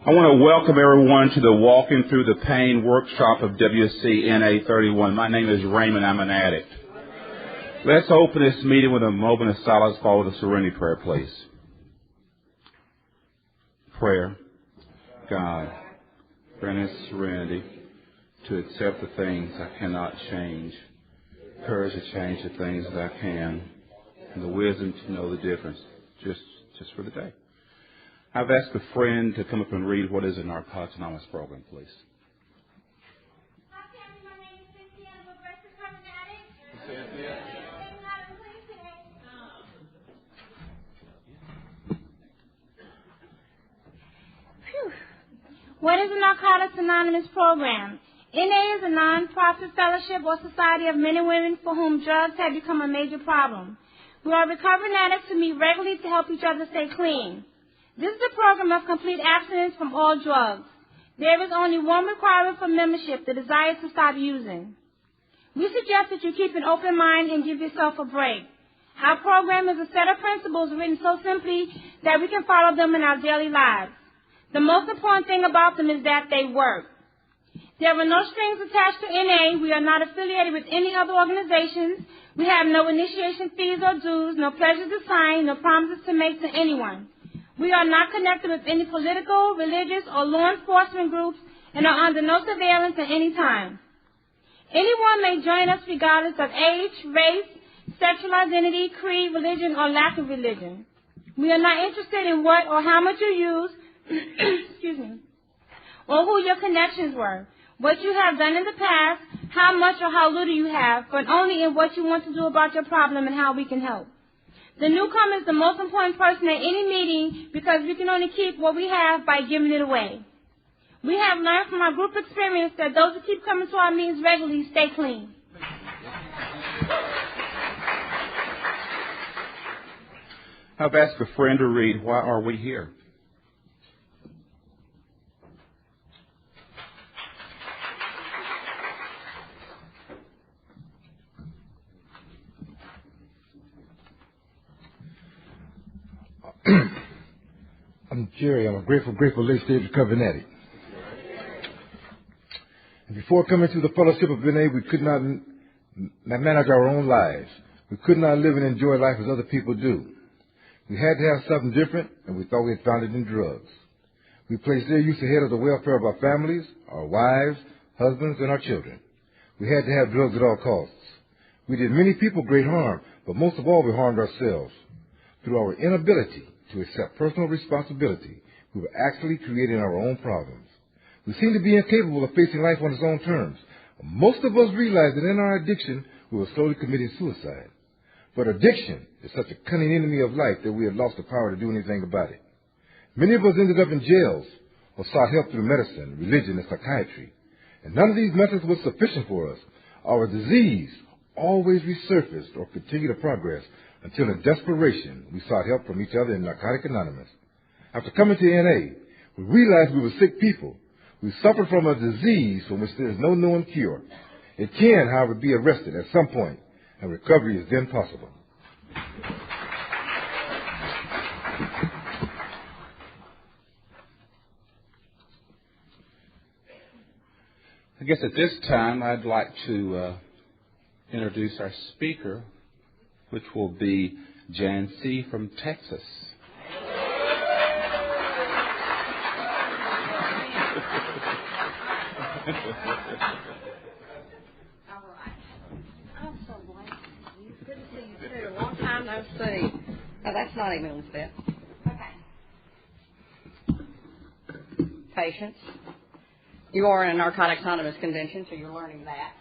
I want to welcome everyone to the Walking Through the Pain workshop of WCNA 31. My name is Raymond. I'm an addict. Let's open this meeting with a moment of silence followed with a serenity prayer, please. Prayer. God, grant us serenity to accept the things I cannot change, courage to change the things that I can, and the wisdom to know the difference just for the day. I've asked a friend to come up and read what is a Narcotics Anonymous program, please. Hi, Tammy. My name is Cynthia. I'm a recovered addict. Cynthia. What is a Narcotics Anonymous program? NA is a non-profit fellowship or society of men and women for whom drugs have become a major problem. We are recovering addicts who meet regularly to help each other stay clean. This is a program of complete abstinence from all drugs. There is only one requirement for membership, the desire to stop using. We suggest that you keep an open mind and give yourself a break. Our program is a set of principles written so simply that we can follow them in our daily lives. The most important thing about them is that they work. There are no strings attached to NA. We are not affiliated with any other organizations. We have no initiation fees or dues, no pledges to sign, no promises to make to anyone. We are not connected with any political, religious, or law enforcement groups and are under no surveillance at any time. Anyone may join us regardless of age, race, sexual identity, creed, religion, or lack of religion. We are not interested in what or how much you use, excuse me, or who your connections were, what you have done in the past, how much or how little you have, but only in what you want to do about your problem and how we can help. The newcomer is the most important person at any meeting because we can only keep what we have by giving it away. We have learned from our group experience that those who keep coming to our meetings regularly stay clean. I've asked a friend to read, Why Are We Here? I'm Jerry. I'm a grateful late-stage recovering addict. And before coming to the fellowship of NA, we could not manage our own lives. We could not live and enjoy life as other people do. We had to have something different, and we thought we had found it in drugs. We placed their use ahead of the welfare of our families, our wives, husbands, and our children. We had to have drugs at all costs. We did many people great harm, but most of all, we harmed ourselves. Through our inability to accept personal responsibility, we were actually creating our own problems. We seemed to be incapable of facing life on its own terms. Most of us realized that in our addiction, we were slowly committing suicide. But addiction is such a cunning enemy of life that we had lost the power to do anything about it. Many of us ended up in jails or sought help through medicine, religion, and psychiatry. And none of these methods was sufficient for us. Our disease always resurfaced or continued to progress until in desperation we sought help from each other in Narcotics Anonymous. After coming to NA, we realized we were sick people. We suffered from a disease from which there is no known cure. It can, however, be arrested at some point, and recovery is then possible. I guess at this time I'd like to introduce our speaker, which will be Jan C. from Texas. All right. I'm so glad. Good to see you, too. A long time no see. Oh, that's not even on set. Okay. Patience. You are in a Narcotics Anonymous convention, so you're learning that.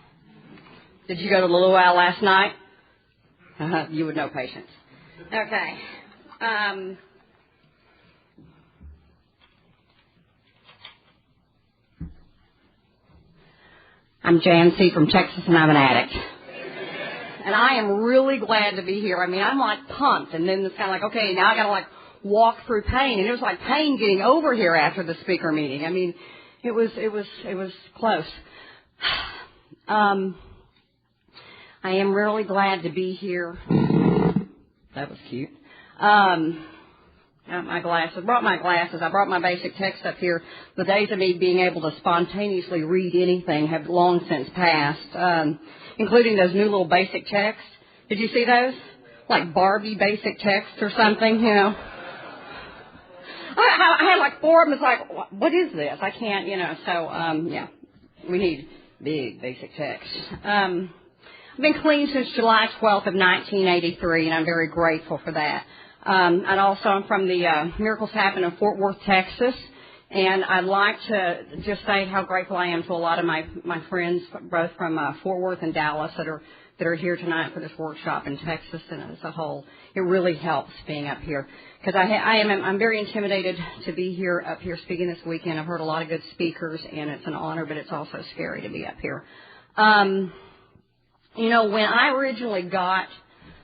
Did you go to the luau last night? You would know patience. Okay. I'm Jan C. from Texas, and I'm an addict. And I am really glad to be here. I mean, I'm like pumped, and then it's kind of like, okay, now I got to like walk through pain, and it was like pain getting over here after the speaker meeting. I mean, it was close. I am really glad to be here. That was cute. My glasses. Brought my glasses. I brought my basic text up here. The days of me being able to spontaneously read anything have long since passed, including those new little basic texts. Did you see those? Like Barbie basic texts or something, you know. I had like 4 of them. It's like, what is this? I can't, you know. So, yeah, we need big basic text. I've been clean since July 12th of 1983, and I'm very grateful for that. And also I'm from the Miracles Happen in Fort Worth, Texas. And I'd like to just say how grateful I am to a lot of my friends, both from Fort Worth and Dallas, that are here tonight for this workshop in Texas and as a whole. It really helps being up here because I'm very intimidated to be here up here speaking this weekend. I've heard a lot of good speakers, and it's an honor, but it's also scary to be up here. You know, when I originally got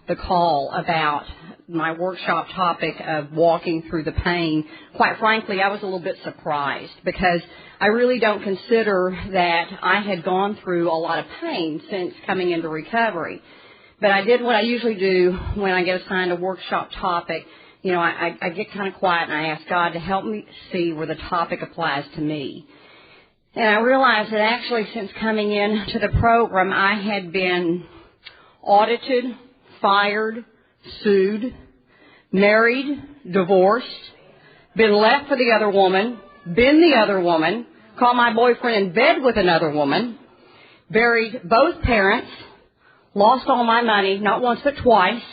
the call about my workshop topic of walking through the pain, quite frankly, I was a little bit surprised because I really don't consider that I had gone through a lot of pain since coming into recovery. But I did what I usually do when I get assigned a workshop topic. You know, I get kind of quiet and I ask God to help me see where the topic applies to me. And I realized that actually since coming into the program, I had been audited, fired, sued, married, divorced, been left for the other woman, been the other woman, caught my boyfriend in bed with another woman, buried both parents, lost all my money, not once but twice,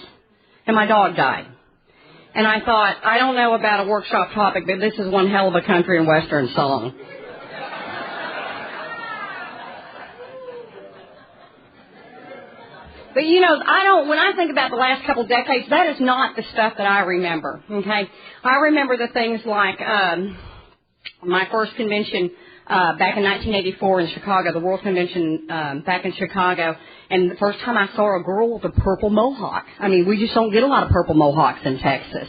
and my dog died. And I thought, I don't know about a workshop topic, but this is one hell of a country and western song. But, you know, when I think about the last couple of decades, that is not the stuff that I remember, okay? I remember the things like my first convention back in 1984 in Chicago, the World Convention back in Chicago, and the first time I saw a girl with a purple mohawk. I mean, we just don't get a lot of purple mohawks in Texas.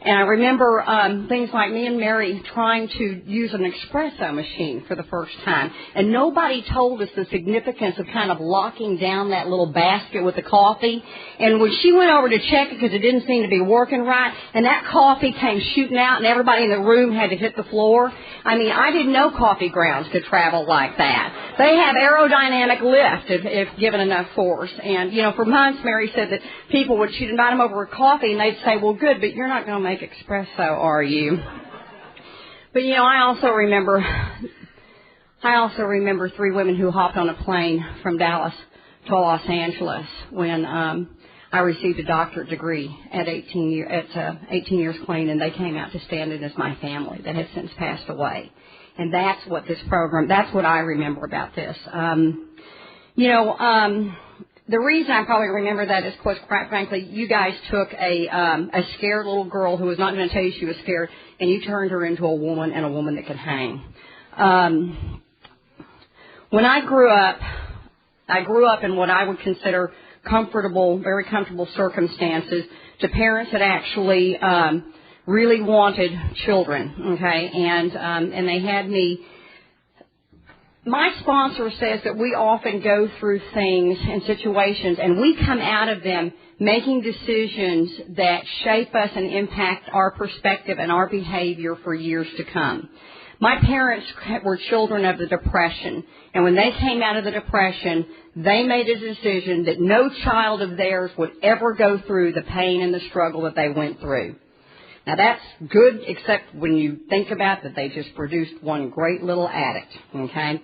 And I remember things like me and Mary trying to use an espresso machine for the first time. And nobody told us the significance of kind of locking down that little basket with the coffee. And when she went over to check it because it didn't seem to be working right, and that coffee came shooting out and everybody in the room had to hit the floor. I mean, I didn't know coffee grounds could travel like that. They have aerodynamic lift if given enough force. And, you know, for months Mary said that she'd invite them over for coffee and they'd say, well, good, but you're not going to make espresso, are you? But, you know, I also remember 3 women who hopped on a plane from Dallas to Los Angeles when I received a doctorate degree at 18 years clean, and they came out to stand in as my family that has since passed away. And that's what I remember about this. The reason I probably remember that is because, quite frankly, you guys took a scared little girl who was not going to tell you she was scared, and you turned her into a woman, and a woman that could hang. When I grew up in what I would consider very comfortable circumstances to parents that actually really wanted children, okay, and they had me. My sponsor says that we often go through things and situations and we come out of them making decisions that shape us and impact our perspective and our behavior for years to come. My parents were children of the Depression, and when they came out of the Depression, they made a decision that no child of theirs would ever go through the pain and the struggle that they went through. Now, that's good, except when you think about that they just produced one great little addict, okay?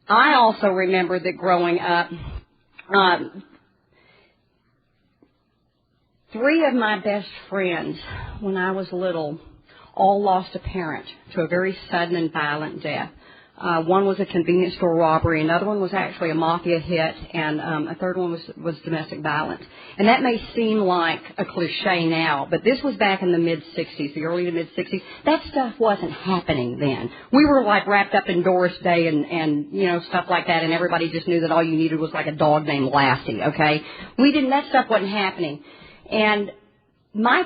I also remember that growing up, 3 of my best friends, when I was little, all lost a parent to a very sudden and violent death. One was a convenience store robbery, another one was actually a mafia hit, and a third one was domestic violence. And that may seem like a cliche now, but this was back in the mid-'60s, the early to mid-'60s. That stuff wasn't happening then. We were like wrapped up in Doris Day and you know, stuff like that, and everybody just knew that all you needed was like a dog named Lassie, okay? That stuff wasn't happening. And my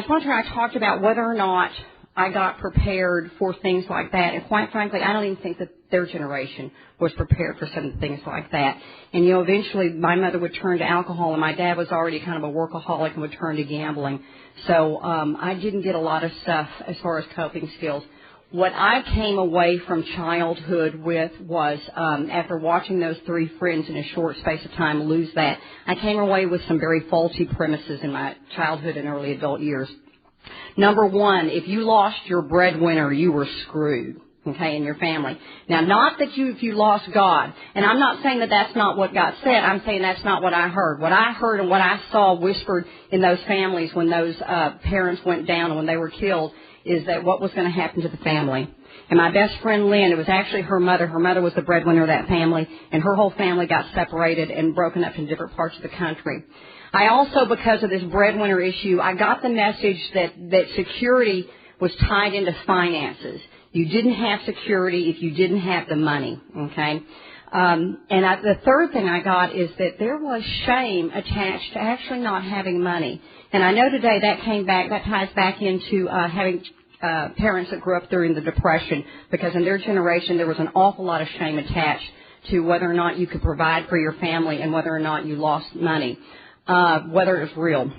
sponsor and I talked about whether or not I got prepared for things like that. And quite frankly, I don't even think that their generation was prepared for some things like that. And, eventually my mother would turn to alcohol, and my dad was already kind of a workaholic and would turn to gambling. So I didn't get a lot of stuff as far as coping skills. What I came away from childhood with was, after watching those three friends in a short space of time lose that, I came away with some very faulty premises in my childhood and early adult years. Number one, if you lost your breadwinner, you were screwed, okay, in your family. Now, not that if you lost God, and I'm not saying that that's not what got said. I'm saying that's not what I heard. What I heard and what I saw whispered in those families when those parents went down and when they were killed is that what was going to happen to the family. And my best friend, Lynn, it was actually her mother. Her mother was the breadwinner of that family, and her whole family got separated and broken up in different parts of the country. I also, because of this breadwinner issue, I got the message that security was tied into finances. You didn't have security if you didn't have the money, okay? The third thing I got is that there was shame attached to actually not having money. And I know today that ties back into having parents that grew up during the Depression, because in their generation there was an awful lot of shame attached to whether or not you could provide for your family and whether or not you lost money, whether it was real.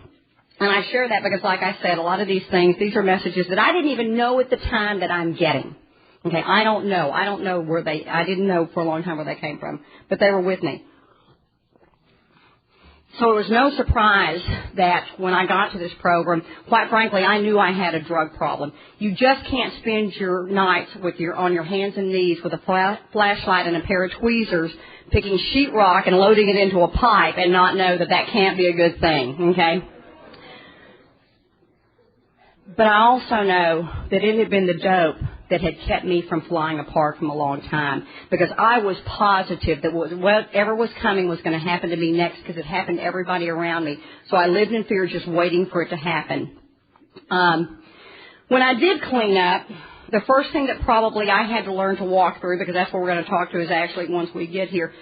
And I share that because, like I said, a lot of these things, these are messages that I didn't even know at the time that I'm getting. Okay, I don't know. I didn't know for a long time where they came from, but they were with me. So it was no surprise that when I got to this program, quite frankly, I knew I had a drug problem. You just can't spend your nights on your hands and knees with a flashlight and a pair of tweezers picking sheetrock and loading it into a pipe and not know that can't be a good thing, okay? But I also know that it had been the dope that had kept me from flying apart from a long time, because I was positive that whatever was coming was going to happen to me next, because it happened to everybody around me. So I lived in fear, just waiting for it to happen. When I did clean up, the first thing that probably I had to learn to walk through, because that's what we're going to talk to is actually once we get here,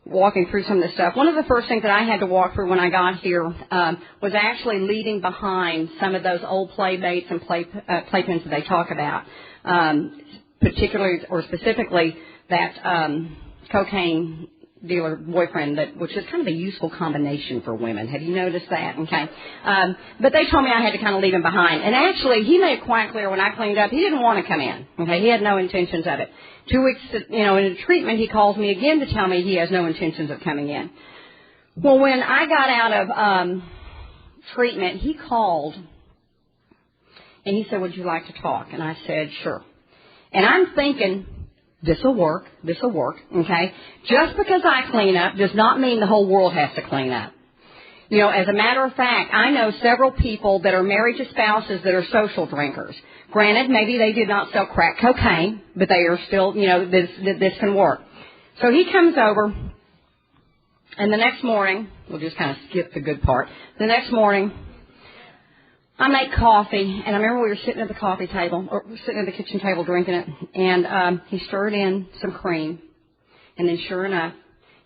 walking through some of this stuff. One of the first things that I had to walk through when I got here was actually leaving behind some of those old playmates and playpens that they talk about, particularly or specifically that cocaine dealer boyfriend, which is kind of a useful combination for women. Have you noticed that? Okay. But they told me I had to kind of leave him behind. And actually, he made it quite clear when I cleaned up, he didn't want to come in. Okay. He had no intentions of it. 2 weeks, in treatment, he calls me again to tell me he has no intentions of coming in. Well, when I got out of treatment, he called and he said, "Would you like to talk?" And I said, "Sure." And I'm thinking, this'll work, okay? Just because I clean up does not mean the whole world has to clean up. As a matter of fact, I know several people that are married to spouses that are social drinkers. Granted, maybe they did not sell crack cocaine, but they are still, this can work. So he comes over, and the next morning, we'll just kind of skip the good part. The next morning, I make coffee, and I remember we were sitting at the coffee table, or sitting at the kitchen table drinking it, and he stirred in some cream, and then sure enough,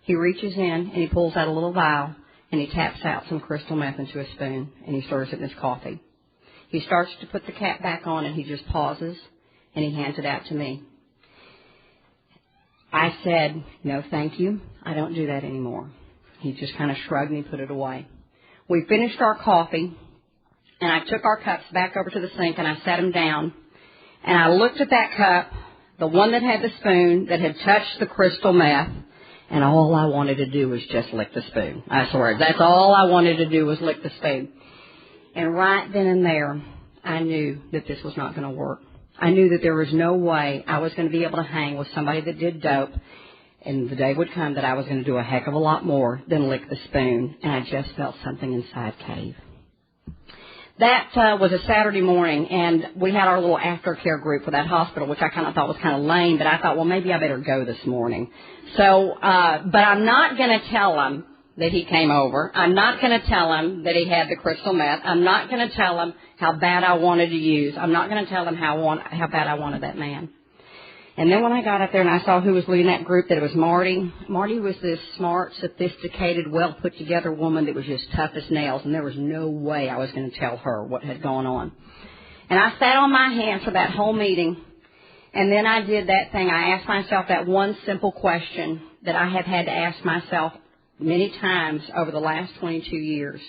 he reaches in and he pulls out a little vial, and he taps out some crystal meth into a spoon, and he stirs it in his coffee. He starts to put the cap back on, and he just pauses, and he hands it out to me. I said, "No, thank you. I don't do that anymore." He just kind of shrugged and he put it away. We finished our coffee, and I took our cups back over to the sink, and I sat them down, and I looked at that cup, the one that had the spoon, that had touched the crystal meth, and all I wanted to do was just lick the spoon. I swear, that's all I wanted to do was lick the spoon. And right then and there, I knew that this was not going to work. I knew that there was no way I was going to be able to hang with somebody that did dope, and the day would come that I was going to do a heck of a lot more than lick the spoon, and I just felt something inside cave. That was a Saturday morning, and we had our little aftercare group for that hospital, which I kind of thought was kind of lame, but I thought, well, maybe I better go this morning. So, but I'm not going to tell him that he came over. I'm not going to tell him that he had the crystal meth. I'm not going to tell him how bad I wanted to use. I'm not going to tell him how bad I wanted that man. And then when I got up there and I saw who was leading that group, that it was Marty. Marty was this smart, sophisticated, well-put-together woman that was just tough as nails, and there was no way I was going to tell her what had gone on. And I sat on my hands for that whole meeting. And then I did that thing. I asked myself that one simple question that I have had to ask myself many times over the last 22 years.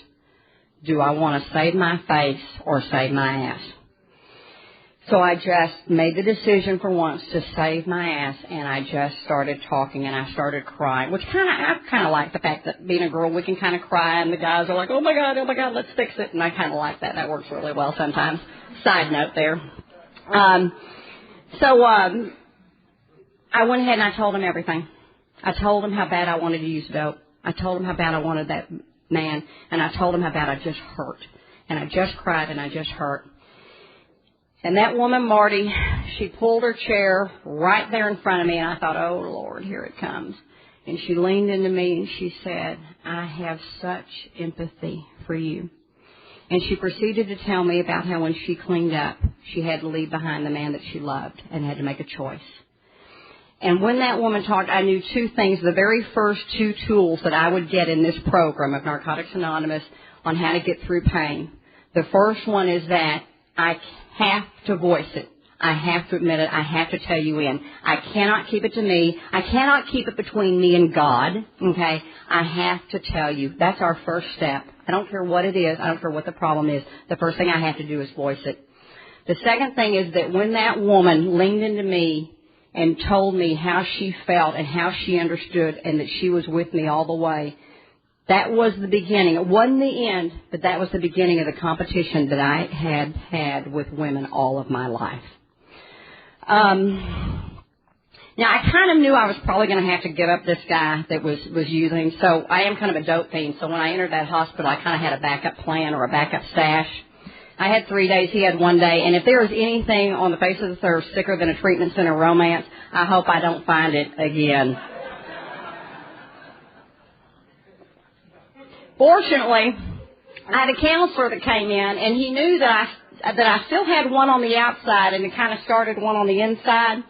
Do I want to save my face or save my ass? So I just made the decision for once to save my ass, and I just started talking, and I started crying, which I kind of like the fact that being a girl, we can kind of cry, and the guys are like, oh my God, let's fix it, and I kind of like that. That works really well sometimes. Side note there. So I went ahead and I told him everything. I told him how bad I wanted to use dope. I told him how bad I wanted that man, and I told him how bad I just hurt. And I just cried and I just hurt. And that woman, Marty, she pulled her chair right there in front of me, and I thought, oh, Lord, here it comes. And she leaned into me and she said, I have such empathy for you. And she proceeded to tell me about how when she cleaned up, she had to leave behind the man that she loved and had to make a choice. And when that woman talked, I knew two things. The very first two tools that I would get in this program of Narcotics Anonymous on how to get through pain. The first one is that I have to voice it. I have to admit it. I have to tell you in. I cannot keep it to me. I cannot keep it between me and God. Okay? I have to tell you. That's our first step. I don't care what it is. I don't care what the problem is. The first thing I have to do is voice it. The second thing is that when that woman leaned into me and told me how she felt and how she understood and that she was with me all the way, that was the beginning. It wasn't the end, but that was the beginning of the competition that I had had with women all of my life. Now, I kind of knew I was probably going to have to give up this guy that was using, so I am kind of a dope fiend. So when I entered that hospital, I kind of had a backup plan or a backup stash. I had 3 days, he had 1 day, and if there is anything on the face of the earth sicker than a treatment center romance, I hope I don't find it again. Fortunately, I had a counselor that came in, and he knew that I still had one on the outside, and it kind of started one on the inside.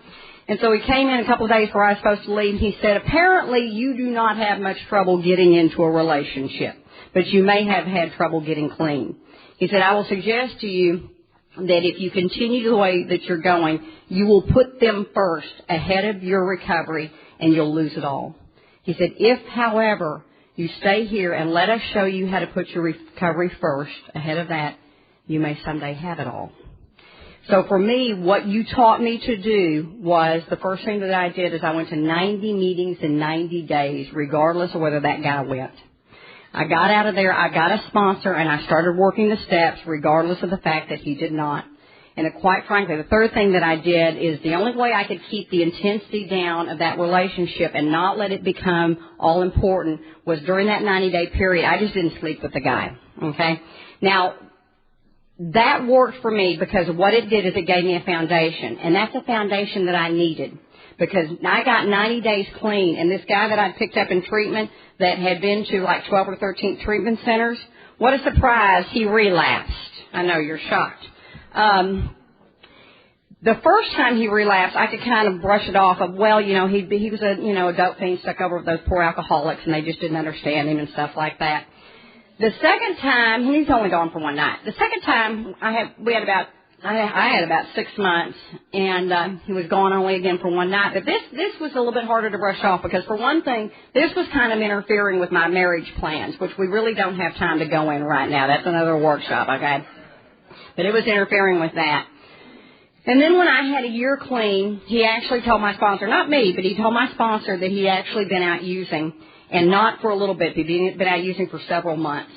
And so he came in a couple of days before I was supposed to leave, and he said, apparently you do not have much trouble getting into a relationship, but you may have had trouble getting clean. He said, I will suggest to you that if you continue the way that you're going, you will put them first ahead of your recovery, and you'll lose it all. He said, if, however, you stay here and let us show you how to put your recovery first ahead of that, you may someday have it all. So for me, what you taught me to do was the first thing that I did is I went to 90 meetings in 90 days, regardless of whether that guy went. I got out of there, I got a sponsor, and I started working the steps, regardless of the fact that he did not. And quite frankly, the third thing that I did is the only way I could keep the intensity down of that relationship and not let it become all important was during that 90-day period, I just didn't sleep with the guy. Okay? Now, that worked for me because what it did is it gave me a foundation. And that's a foundation that I needed. Because I got 90 days clean, and this guy that I'd picked up in treatment that had been to like 12 or 13 treatment centers, what a surprise, he relapsed. I know, you're shocked. The first time he relapsed, I could kind of brush it off of, well, he was a dope fiend stuck over with those poor alcoholics, and they just didn't understand him and stuff like that. The second time, he's only gone for one night. The second time, I had about 6 months, and he was gone only again for one night. But this was a little bit harder to brush off because, for one thing, this was kind of interfering with my marriage plans, which we really don't have time to go in right now. That's another workshop, okay? But it was interfering with that. And then when I had a year clean, he actually told my sponsor, not me, but he told my sponsor that he had actually been out using, and not for a little bit, but he'd been out using for several months.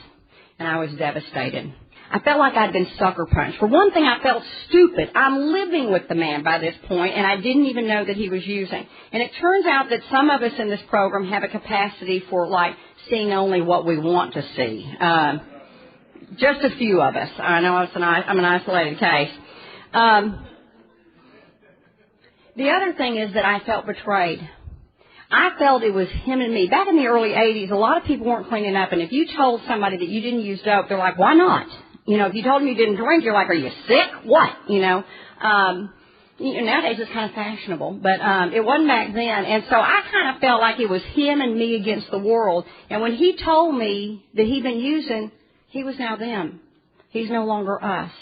And I was devastated. I felt like I'd been sucker punched. For one thing, I felt stupid. I'm living with the man by this point, and I didn't even know that he was using. And it turns out that some of us in this program have a capacity for, seeing only what we want to see. Just a few of us. I know I'm an isolated case. The other thing is that I felt betrayed. I felt it was him and me. Back in the early 80s, a lot of people weren't cleaning up, and if you told somebody that you didn't use dope, they're like, why not? If you told them you didn't drink, you're like, are you sick? What? Nowadays it's kind of fashionable, but it wasn't back then. And so I kind of felt like it was him and me against the world. And when he told me that he'd been using, he was now them. He's no longer us.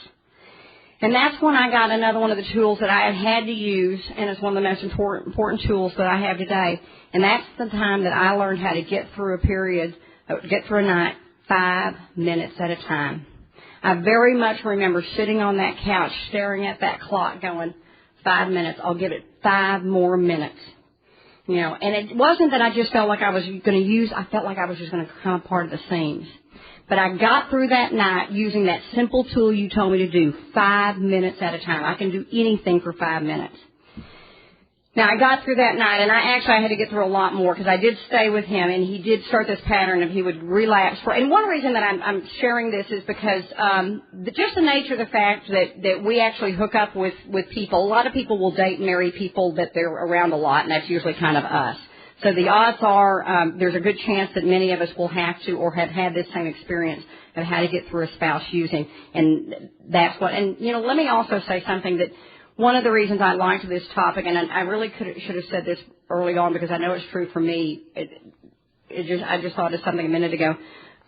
And that's when I got another one of the tools that I had to use, and it's one of the most important tools that I have today. And that's the time that I learned how to get through a night 5 minutes at a time. I very much remember sitting on that couch, staring at that clock, going, 5 minutes, I'll give it 5 more minutes. You know, and it wasn't that I just felt like I was going to I felt like I was just going to come apart at the seams. But I got through that night using that simple tool you told me to do, 5 minutes at a time. I can do anything for 5 minutes. Now, I got through that night, and I had to get through a lot more because I did stay with him, and he did start this pattern of he would relapse. And one reason that I'm sharing this is because just the nature of the fact that we actually hook up with people. A lot of people will date and marry people that they're around a lot, and that's usually kind of us. So the odds are there's a good chance that many of us will have to or have had this same experience of how to get through a spouse using. And that's what, and, you know, let me also say something that one of the reasons I liked this topic, and I really should have said this early on because I know it's true for me. I just thought of something a minute ago.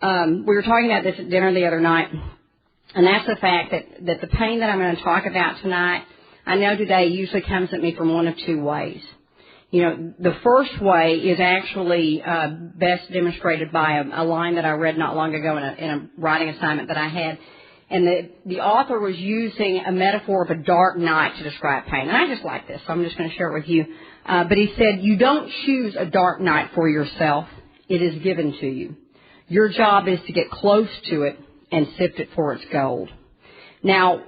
We were talking about this at dinner the other night, and that's the fact that the pain that I'm going to talk about tonight, I know today usually comes at me from one of two ways. You know, the first way is actually best demonstrated by a line that I read not long ago in a writing assignment that I had. And the author was using a metaphor of a dark night to describe pain. And I just like this, so I'm just going to share it with you. But he said, you don't choose a dark night for yourself. It is given to you. Your job is to get close to it and sift it for its gold. Now,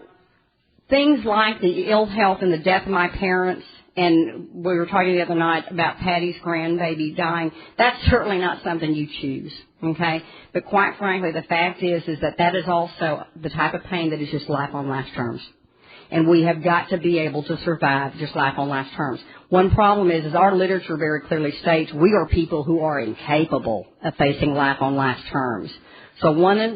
things like the ill health and the death of my parents, and we were talking the other night about Patty's grandbaby dying, that's certainly not something you choose, okay? But quite frankly, the fact is that is also the type of pain that is just life on life's terms. And we have got to be able to survive just life on life's terms. One problem is our literature very clearly states we are people who are incapable of facing life on life's terms. So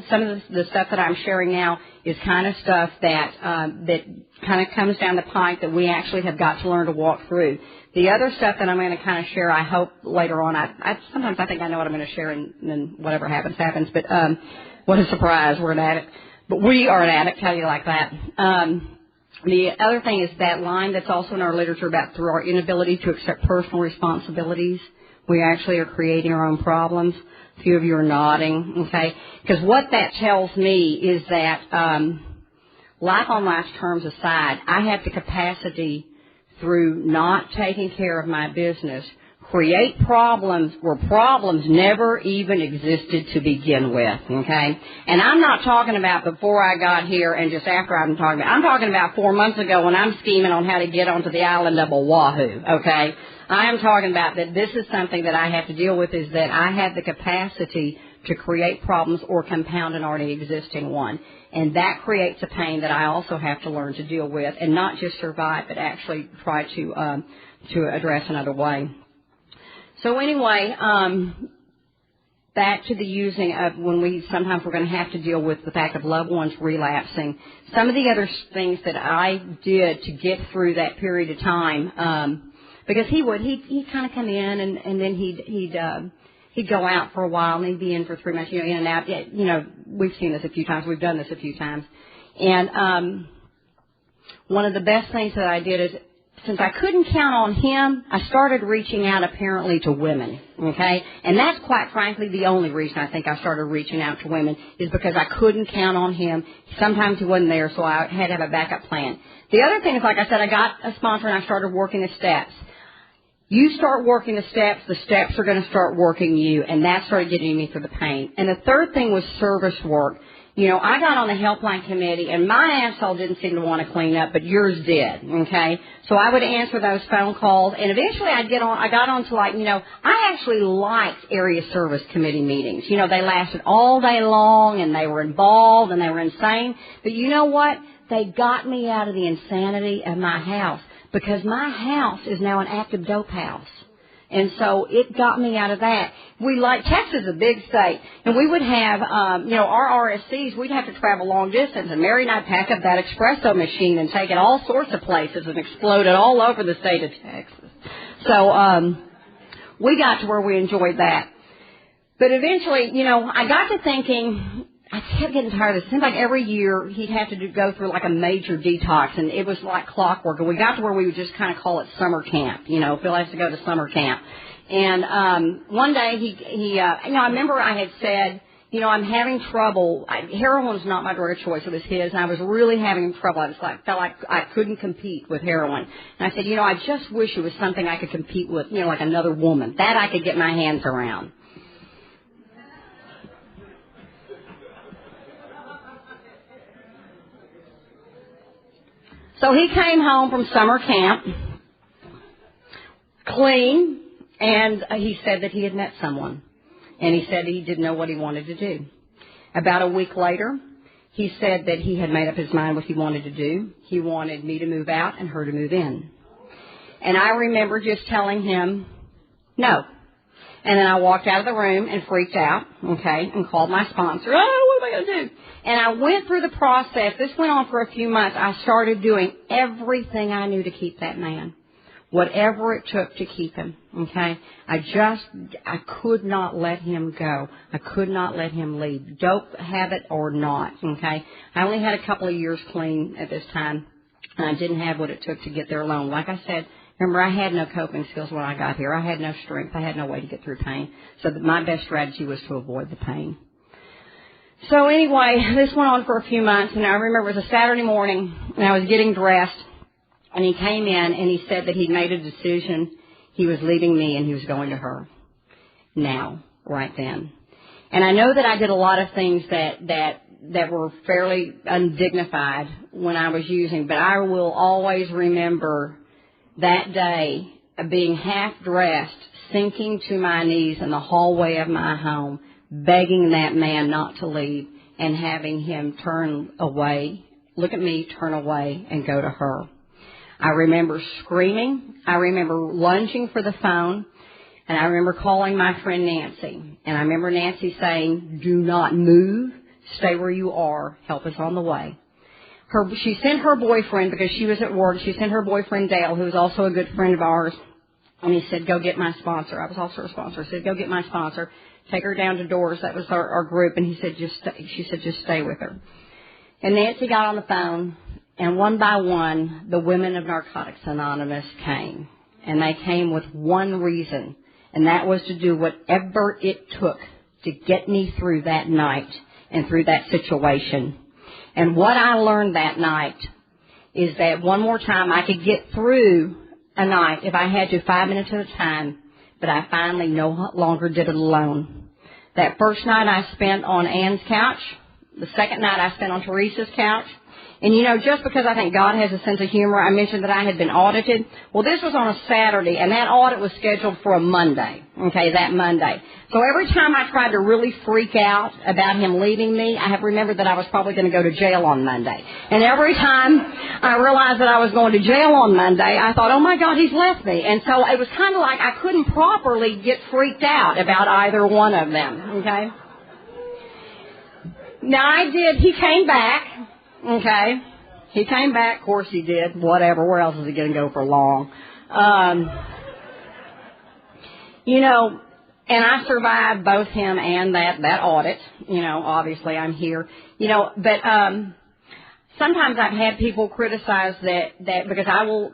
some of the stuff that I'm sharing now is kind of stuff that kind of comes down the pike that we actually have got to learn to walk through. The other stuff that I'm going to kind of share, I hope later on, sometimes I think I know what I'm going to share and then whatever happens. But what a surprise, we're an addict. But we are an addict, tell you like that. The other thing is that line that's also in our literature about through our inability to accept personal responsibilities, we actually are creating our own problems. A few of you are nodding, okay? Because what that tells me is that life on life's terms aside, I have the capacity through not taking care of my business, create problems where problems never even existed to begin with, okay? And I'm not talking about before I got here and just after I'm talking about 4 months ago when I'm scheming on how to get onto the island of Oahu, okay? I am talking about that this is something that I have to deal with, is that I have the capacity to create problems or compound an already existing one. And that creates a pain that I also have to learn to deal with and not just survive, but actually try to address another way. So anyway, back to the using of when sometimes we're going to have to deal with the fact of loved ones relapsing. Some of the other things that I did to get through that period of time, because he'd kind of come in and then he'd go out for a while and he'd be in for 3 months, in and out. We've seen this a few times. We've done this a few times. And one of the best things that I did is, since I couldn't count on him, I started reaching out apparently to women, okay? And that's quite frankly the only reason I think I started reaching out to women is because I couldn't count on him. Sometimes he wasn't there, so I had to have a backup plan. The other thing is, like I said, I got a sponsor and I started working the steps. You start working the steps are going to start working you, and that started getting me through the pain. And the third thing was service work. I got on the helpline committee, and my asshole didn't seem to want to clean up, but yours did, okay? So I would answer those phone calls, and eventually I got on to I actually liked area service committee meetings. They lasted all day long, and they were involved, and they were insane. But you know what? They got me out of the insanity of my house, because my house is now an active dope house. And so it got me out of that. Texas is a big state, and we would have, our RSCs, we'd have to travel long distance, and Mary and I pack up that espresso machine and take it all sorts of places and explode it all over the state of Texas. So, we got to where we enjoyed that. But eventually, I got to thinking, I kept getting tired of this. It seemed like every year he'd have to go through like a major detox, and it was like clockwork. And we got to where we would just kind of call it summer camp. Phil has to go to summer camp. And one day he I remember I had said, I'm having trouble. Heroin was not my drug of choice. It was his, and I was really having trouble. I was felt like I couldn't compete with heroin. And I said, I just wish it was something I could compete with, like another woman. That I could get my hands around. So he came home from summer camp, clean, and he said that he had met someone. And he said he didn't know what he wanted to do. About a week later, he said that he had made up his mind what he wanted to do. He wanted me to move out and her to move in. And I remember just telling him, no. And then I walked out of the room and freaked out, and called my sponsor. Oh, what am I going to do? And I went through the process. This went on for a few months. I started doing everything I knew to keep that man. Whatever it took to keep him, I could not let him go. I could not let him leave, dope habit or not, I only had a couple of years clean at this time, and I didn't have what it took to get there alone. Like I said, remember, I had no coping skills when I got here. I had no strength. I had no way to get through pain. So my best strategy was to avoid the pain. So anyway, this went on for a few months, and I remember it was a Saturday morning, and I was getting dressed. And he came in and he said that he'd made a decision. He was leaving me and he was going to her. Now, right then. And I know that I did a lot of things that were fairly undignified when I was using, but I will always remember that day of being half dressed, sinking to my knees in the hallway of my home, begging that man not to leave and having him turn away, look at me, turn away, and go to her. I remember screaming. I remember lunging for the phone. And I remember calling my friend Nancy. And I remember Nancy saying, do not move. Stay where you are. Help is on the way. She sent her boyfriend, because she was at work, she sent her boyfriend Dale, who was also a good friend of ours. And he said, go get my sponsor. I was also a sponsor. He said, go get my sponsor. Take her down to Doors. That was our group. And she said, just stay with her. And Nancy got on the phone. And one by one, the women of Narcotics Anonymous came. And they came with one reason, and that was to do whatever it took to get me through that night and through that situation. And what I learned that night is that one more time I could get through a night if I had to 5 minutes at a time, but I finally no longer did it alone. That first night I spent on Ann's couch. The second night I spent on Teresa's couch. And, just because I think God has a sense of humor, I mentioned that I had been audited. Well, this was on a Saturday, and that audit was scheduled for a Monday, that Monday. So every time I tried to really freak out about him leaving me, I have remembered that I was probably going to go to jail on Monday. And every time I realized that I was going to jail on Monday, I thought, oh, my God, he's left me. And so it was kind of like I couldn't properly get freaked out about either one of them, Now, I did. He came back. He came back. Of course he did. Whatever. Where else is he going to go for long? And I survived both him and that audit. Obviously I'm here. But sometimes I've had people criticize that because I will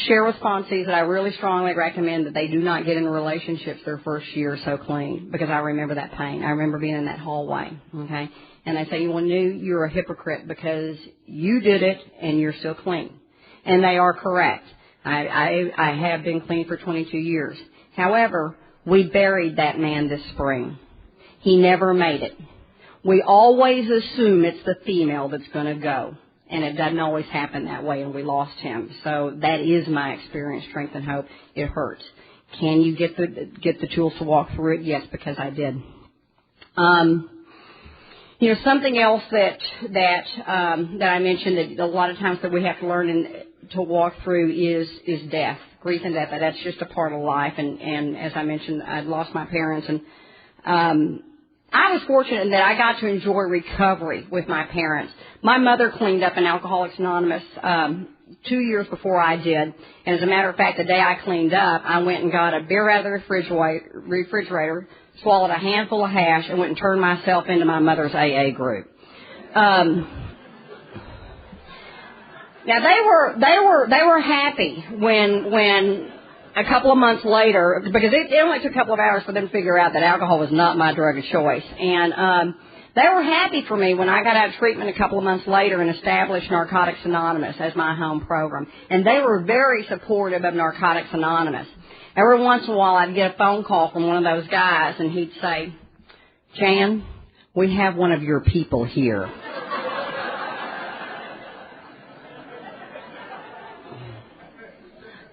share with sponsees that I really strongly recommend that they do not get in relationships their first year so clean, because I remember that pain. I remember being in that hallway. And they say, well, you're a hypocrite because you did it and you're still clean. And they are correct. I have been clean for 22 years. However, we buried that man this spring. He never made it. We always assume it's the female that's going to go. And it doesn't always happen that way, and we lost him. So that is my experience, strength, and hope. It hurts. Can you get the tools to walk through it? Yes, because I did. Something else that I mentioned that a lot of times that we have to learn to walk through is death, grief and death. That's just a part of life. And as I mentioned, I'd lost my parents, and I was fortunate in that I got to enjoy recovery with my parents. My mother cleaned up in Alcoholics Anonymous 2 years before I did. And as a matter of fact, the day I cleaned up, I went and got a beer out of the refrigerator, swallowed a handful of hash, and went and turned myself into my mother's AA group. Now they were happy when a couple of months later, because it only took a couple of hours for them to figure out that alcohol was not my drug of choice. And they were happy for me when I got out of treatment a couple of months later and established Narcotics Anonymous as my home program. And they were very supportive of Narcotics Anonymous. Every once in a while I'd get a phone call from one of those guys and he'd say, "Jan, we have one of your people here."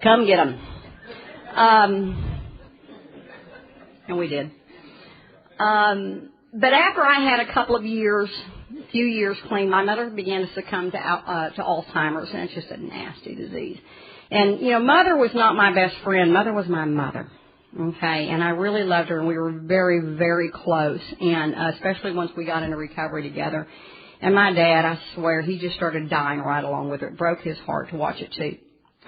Come get them. And we did. But after I had a few years clean, my mother began to succumb to Alzheimer's, and it's just a nasty disease. And, Mother was not my best friend. Mother was my mother. Okay, and I really loved her, and we were very, very close, and especially once we got into recovery together. And my dad, I swear, he just started dying right along with her. It broke his heart to watch it, too.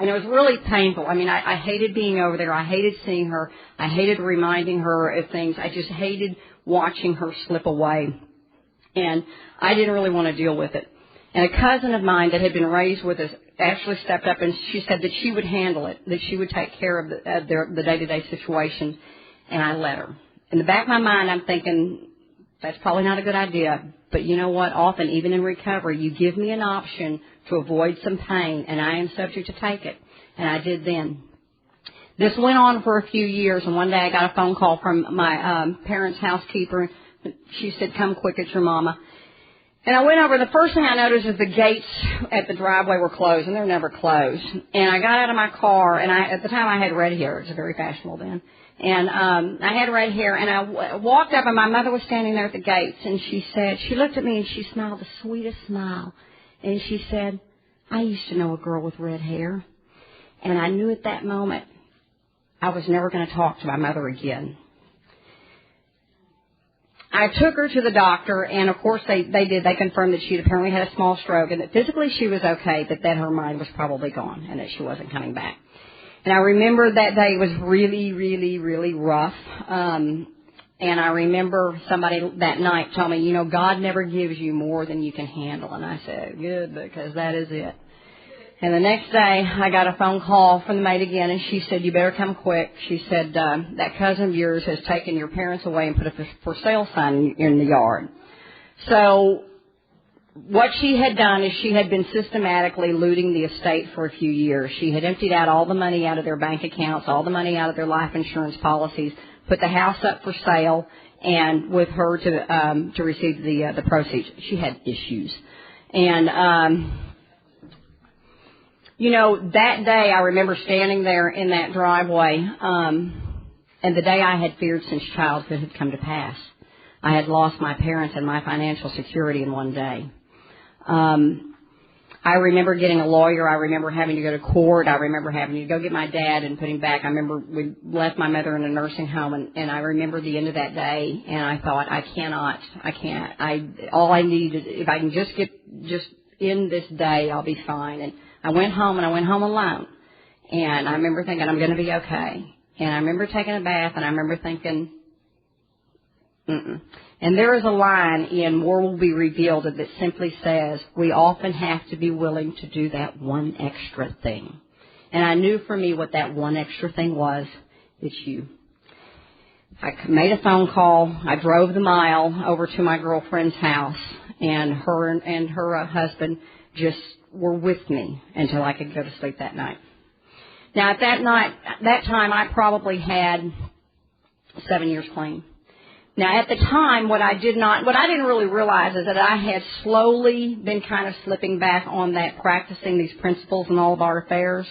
And it was really painful. I mean, I hated being over there. I hated seeing her. I hated reminding her of things. I just hated watching her slip away. And I didn't really want to deal with it. And a cousin of mine that had been raised with us actually stepped up and she said that she would handle it, that she would take care of the day-to-day situation. And I let her. In the back of my mind, I'm thinking, that's probably not a good idea. But you know what? Often, even in recovery, you give me an option to avoid some pain, and I am subject to take it. And I did then. This went on for a few years, and one day I got a phone call from my parents' housekeeper. She said, "Come quick, it's your mama." And I went over. The first thing I noticed is the gates at the driveway were closed, and they're never closed. And I got out of my car, and at the time I had red hair. It was very fashionable then. And I had red hair, and I walked up, and my mother was standing there at the gates, and she looked at me, and she smiled the sweetest smile. And she said, "I used to know a girl with red hair." And I knew at that moment I was never going to talk to my mother again. I took her to the doctor, and of course they did. They confirmed that she had apparently had a small stroke, and that physically she was okay, but that her mind was probably gone, and that she wasn't coming back. And I remember that day was really, really, really rough. And I remember somebody that night telling me, God never gives you more than you can handle. And I said, good, because that is it. And the next day, I got a phone call from the maid again, and she said, "You better come quick." She said, "That cousin of yours has taken your parents away and put a for sale sign in the yard." So what she had done is she had been systematically looting the estate for a few years. She had emptied out all the money out of their bank accounts, all the money out of their life insurance policies, put the house up for sale, and with her to receive the proceeds. She had issues. And, that day I remember standing there in that driveway, and the day I had feared since childhood had come to pass. I had lost my parents and my financial security in one day. I remember getting a lawyer. I remember having to go to court. I remember having to go get my dad and put him back. I remember we left my mother in a nursing home, and I remember the end of that day, and I thought, I can't. All I need is, if I can just end this day, I'll be fine. And I went home, and I went home alone. And I remember thinking, I'm going to be okay. And I remember taking a bath, and I remember thinking, And there is a line in More Will Be Revealed that simply says, we often have to be willing to do that one extra thing. And I knew for me what that one extra thing was. It's you. I made a phone call. I drove the mile over to my girlfriend's house, and her husband just were with me until I could go to sleep that night. Now, at that time, I probably had 7 years clean. Now, at the time, what I didn't really realize is that I had slowly been kind of slipping back on that, practicing these principles in all of our affairs,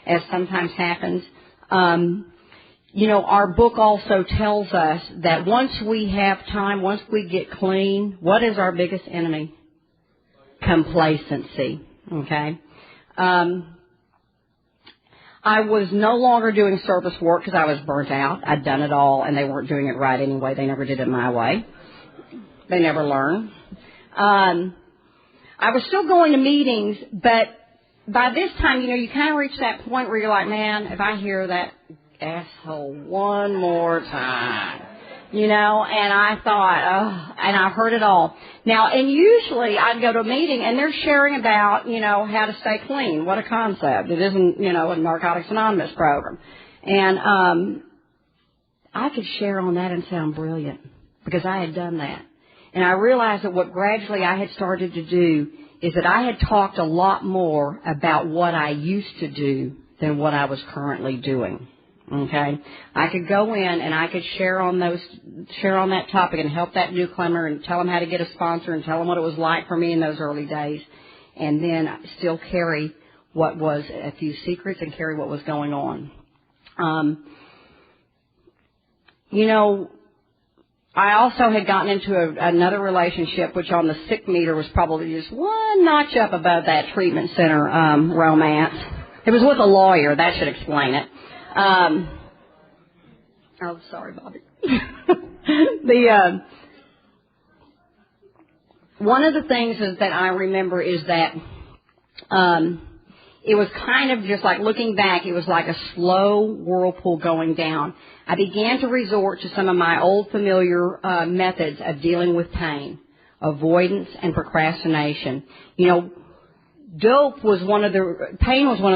as sometimes happens. Our book also tells us that once we have time, once we get clean, what is our biggest enemy? Complacency. Okay? I was no longer doing service work because I was burnt out. I'd done it all, and they weren't doing it right anyway. They never did it my way. They never learn. I was still going to meetings, but by this time, you kind of reach that point where you're like, man, if I hear that asshole one more time, and I thought, oh, and I've heard it all. Now, and usually I'd go to a meeting and they're sharing about, how to stay clean. What a concept. It isn't, a Narcotics Anonymous program. And I could share on that and sound brilliant because I had done that. And I realized that what gradually I had started to do is that I had talked a lot more about what I used to do than what I was currently doing. Okay? I could go in and I could share on that topic and help that newcomer and tell them how to get a sponsor and tell them what it was like for me in those early days, and then still carry what was a few secrets and carry what was going on. I also had gotten into another relationship, which on the sick meter was probably just one notch up above that treatment center romance. It was with a lawyer. That should explain it. Oh, sorry, Bobby. One of the things that I remember is that it was kind of just like looking back, it was like a slow whirlpool going down. I began to resort to some of my old familiar methods of dealing with pain, avoidance, and procrastination. Pain was one of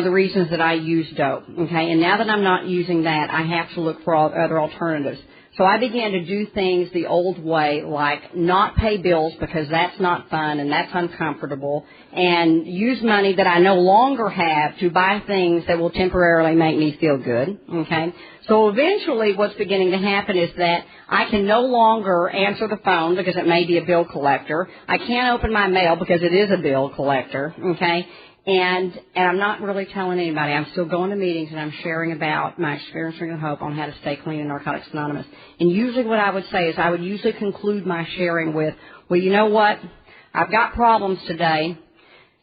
the reasons that I used dope, okay? And now that I'm not using that, I have to look for other alternatives. So I began to do things the old way, like not pay bills because that's not fun and that's uncomfortable, and use money that I no longer have to buy things that will temporarily make me feel good, okay? So eventually what's beginning to happen is that I can no longer answer the phone because it may be a bill collector. I can't open my mail because it is a bill collector, okay? And I'm not really telling anybody. I'm still going to meetings and I'm sharing about my experience and hope on how to stay clean in Narcotics Anonymous. And usually what I would say is I would usually conclude my sharing with, well, you know what? I've got problems today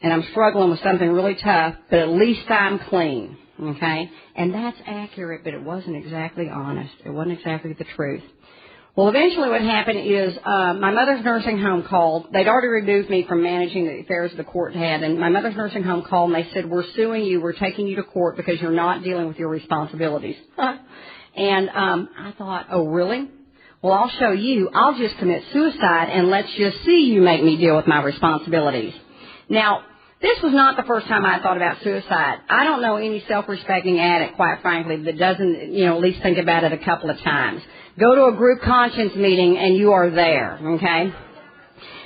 and I'm struggling with something really tough, but at least I'm clean, okay? And that's accurate, but it wasn't exactly honest. It wasn't exactly the truth. Well, eventually what happened is my mother's nursing home called. They'd already removed me from managing the affairs the court had, and my mother's nursing home called, and they said, we're suing you. We're taking you to court because you're not dealing with your responsibilities. And I thought, oh, really? Well, I'll show you. I'll just commit suicide, and let's just see you make me deal with my responsibilities. Now, this was not the first time I thought about suicide. I don't know any self-respecting addict, quite frankly, that doesn't, at least think about it a couple of times. Go to a group conscience meeting and you are there, okay?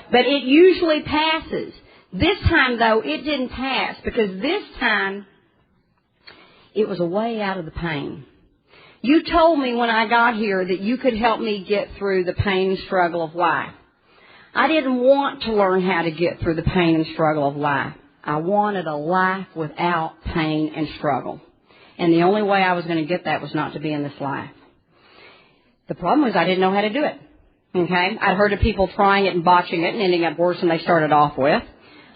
But it usually passes. This time, though, it didn't pass because this time it was a way out of the pain. You told me when I got here that you could help me get through the pain and struggle of life. I didn't want to learn how to get through the pain and struggle of life. I wanted a life without pain and struggle. And the only way I was going to get that was not to be in this life. The problem was I didn't know how to do it. Okay? I'd heard of people trying it and botching it and ending up worse than they started off with.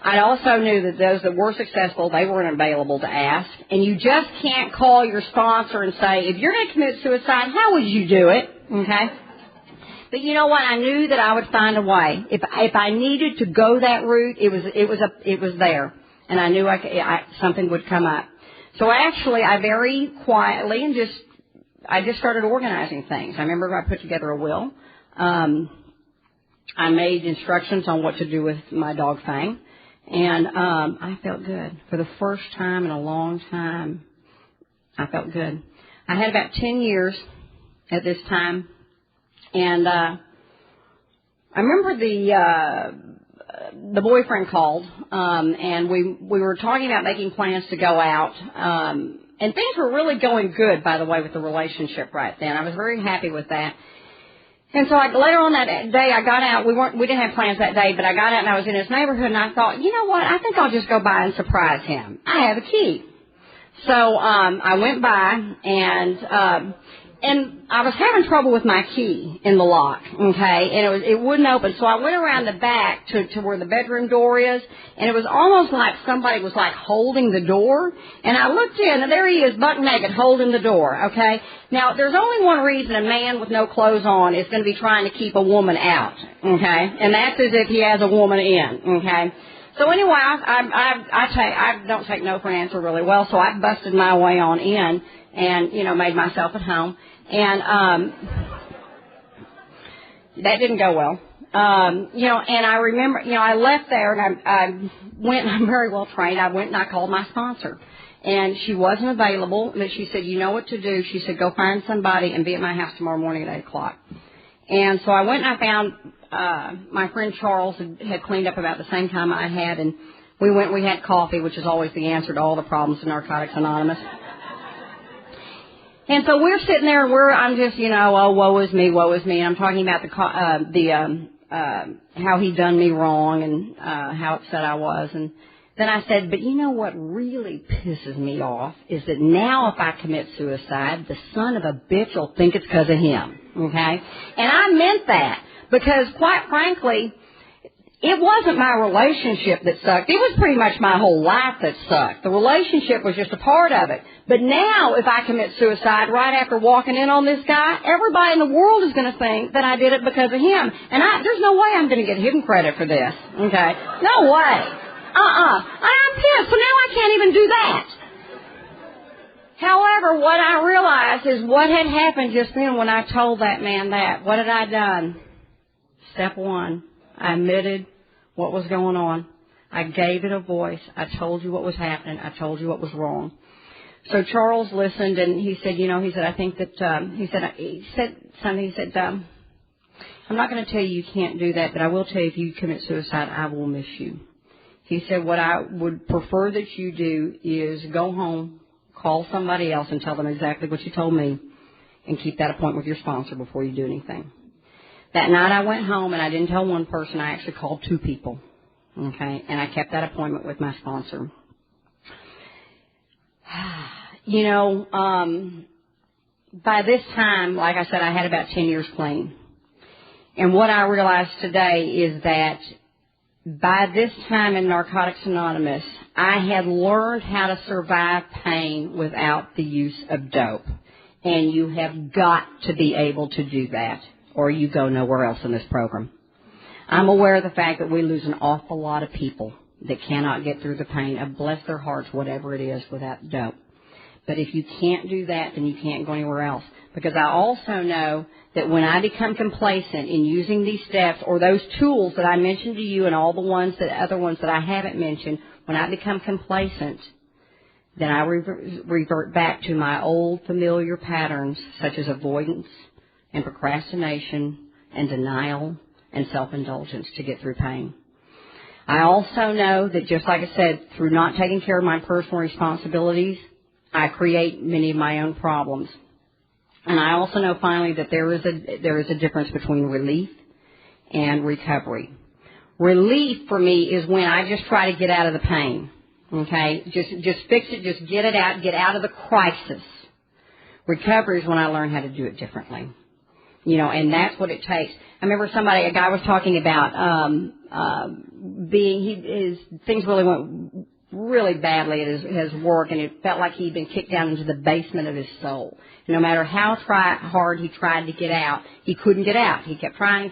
I also knew that those that were successful, they weren't available to ask. And you just can't call your sponsor and say, if you're going to commit suicide, how would you do it? Okay? But you know what? I knew that I would find a way. If I needed to go that route, it was there, and I knew something would come up. So actually, I very quietly and I just started organizing things. I remember I put together a will. I made instructions on what to do with my dog Fang, and I felt good for the first time in a long time. I felt good. I had about 10 years at this time. And I remember the boyfriend called, and we were talking about making plans to go out, and things were really going good, by the way, with the relationship right then. I was very happy with that. And so later on that day, I got out. We didn't have plans that day, but I got out and I was in his neighborhood, and I thought, you know what? I think I'll just go by and surprise him. I have a key. So I went by, and And I was having trouble with my key in the lock, okay, and it wouldn't open. So I went around the back to where the bedroom door is, and it was almost like somebody was like holding the door. And I looked in, and there he is, buck naked, holding the door, okay. Now, there's only one reason a man with no clothes on is going to be trying to keep a woman out, okay, and that's as if he has a woman in, okay. So anyway, I don't take no for an answer really well, so I busted my way on in and, made myself at home. And that didn't go well. And I remember, I left there and I went, I'm very well trained, I went and I called my sponsor. And she wasn't available, but she said, you know what to do. She said, go find somebody and be at my house tomorrow morning at 8 o'clock. And so I went and I found my friend Charles had cleaned up about the same time I had, and we had coffee, which is always the answer to all the problems in Narcotics Anonymous. And so we're sitting there, and I'm just, oh, woe is me, woe is me. And I'm talking about how he done me wrong and how upset I was. And then I said, but you know what really pisses me off is that now if I commit suicide, the son of a bitch will think it's because of him, okay? And I meant that because, quite frankly, it wasn't my relationship that sucked. It was pretty much my whole life that sucked. The relationship was just a part of it. But now if I commit suicide right after walking in on this guy, everybody in the world is going to think that I did it because of him. And there's no way I'm going to get him credit for this, okay? No way. I'm pissed, so now I can't even do that. However, what I realized is what had happened just then when I told that man that. What had I done? Step one, I admitted what was going on. I gave it a voice. I told you what was happening. I told you what was wrong. So Charles listened, and he said, I think that, he said something, he said, I'm not going to tell you can't do that, but I will tell you if you commit suicide, I will miss you. He said, what I would prefer that you do is go home, call somebody else and tell them exactly what you told me, and keep that appointment with your sponsor before you do anything. That night I went home, and I didn't tell one person. I actually called 2 people, okay, and I kept that appointment with my sponsor. By this time, like I said, I had about 10 years clean. And what I realized today is that by this time in Narcotics Anonymous, I had learned how to survive pain without the use of dope. And you have got to be able to do that, or you go nowhere else in this program. I'm aware of the fact that we lose an awful lot of people that cannot get through the pain of, bless their hearts, whatever it is, without dope. But if you can't do that, then you can't go anywhere else. Because I also know that when I become complacent in using these steps or those tools that I mentioned to you and all the other ones that I haven't mentioned, when I become complacent, then I revert back to my old familiar patterns such as avoidance and procrastination and denial and self-indulgence to get through pain. I also know that, just like I said, through not taking care of my personal responsibilities, I create many of my own problems. And I also know finally that there is a difference between relief and recovery. Relief for me is when I just try to get out of the pain. Okay? Just fix it, just get it out, get out of the crisis. Recovery is when I learn how to do it differently. And that's what it takes. I remember a guy was talking about things really went really badly at his work, and it felt like he'd been kicked down into the basement of his soul. And no matter how hard he tried to get out, he couldn't get out. He kept trying.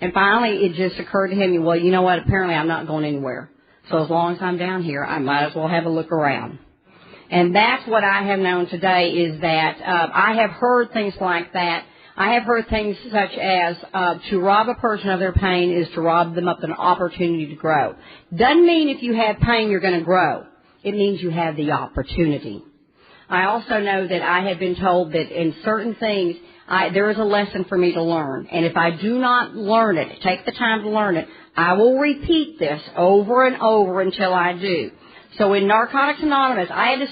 And finally, it just occurred to him, well, you know what, apparently I'm not going anywhere. So as long as I'm down here, I might as well have a look around. And that's what I have known today is that I have heard things like that. I have heard things such as to rob a person of their pain is to rob them of an opportunity to grow. Doesn't mean if you have pain you're going to grow. It means you have the opportunity. I also know that I have been told that in certain things there is a lesson for me to learn. And if I do not learn it, take the time to learn it, I will repeat this over and over until I do. So in Narcotics Anonymous, I had to